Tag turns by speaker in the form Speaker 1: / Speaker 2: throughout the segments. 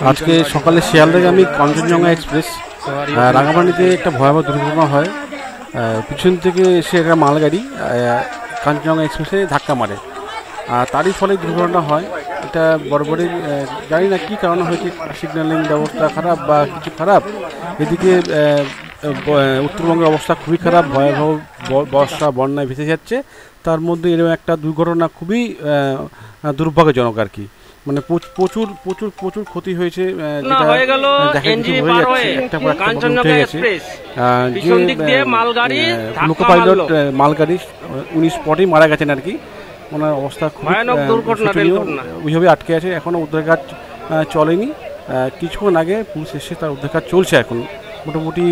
Speaker 1: আজকে সকালে শিয়ালদাগামী কাঞ্চনজঙ্ঘা এক্সপ্রেস রাঙামাটিতে একটা ভয়াবহ দুর্ঘটনা হয়। পিছন থেকে এসে একটা মালগাড়ি কাঞ্চনজঙ্ঘা এক্সপ্রেসে ধাক্কা মারে, আর তারই ফলে দুর্ঘটনা হয়। এটা বড় জানি না কী কারণে হয়েছে, সিগন্যালিং ব্যবস্থা খারাপ বা কিছু খারাপ। এদিকে উত্তরবঙ্গের অবস্থা খুবই খারাপ, ভয়াবহ বর্ষা বন্যায় ভেসে যাচ্ছে। তার মধ্যে এরকম একটা দুর্ঘটনা খুবই দুর্ভাগ্যজনক আর কি। মানে প্রচুর প্রচুর প্রচুর ক্ষতি হয়েছে, যেটা দেখা কিছু হয়ে যাচ্ছে, একটা পর একটা উঠে গেছে। যে লোকো পাইলট মালগাড়ি উনি স্পটেই মারা গেছেন আর কি। ওনার অবস্থা খুবই ওইভাবে আটকে আছে, এখনও উদ্ধার কাজ চলেনি। কিছুক্ষণ আগে পুলিশ এসে তার উদ্ধার কাজ চলছে, এখন মোটামুটি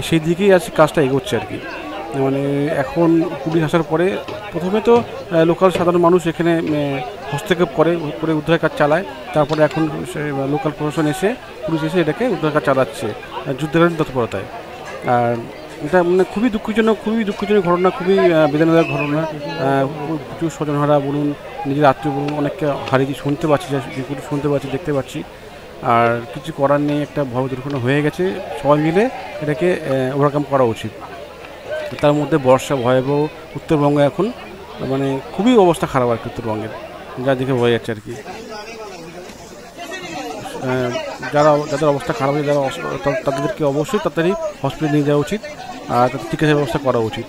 Speaker 1: সেই দিকেই আছে, কাজটা এগোচ্ছে আর কি। মানে এখন পুলিশ আসার পরে প্রথমে তো লোকাল সাধারণ মানুষ এখানে হস্তক্ষেপ করে উদ্ধার কাজ চালায়। তারপরে এখন লোকাল প্রশাসন এসে পুলিশ এসে এটাকে উদ্ধার কাজ চালাচ্ছে যুদ্ধকালীন তৎপরতায়। আর এটা মানে খুবই দুঃখজনক ঘটনা, খুবই বেদনাদায়ক ঘটনা। প্রচুর স্বজনহারা বলুন, নিজের আত্মীয় বলুন, অনেককে হারিয়ে শুনতে পাচ্ছি, দেখতে পাচ্ছি। আর কিছু করার নেই, একটা ভয়াবহ দুর্ঘটনা হয়ে গেছে। সবাই মিলে এটাকে ওভারকাম করা উচিত। তার মধ্যে বর্ষা ভয়াবহ, উত্তরবঙ্গে এখন মানে খুবই অবস্থা খারাপ আর কি উত্তরবঙ্গের, যা দেখে হয়ে যাচ্ছে আর কি। যাদের অবস্থা খারাপ হয়ে তাদেরকে অবশ্যই তাড়াতাড়ি হসপিটালে নিয়ে যাওয়া উচিত, আর তাদের চিকিৎসার ব্যবস্থা করা উচিত।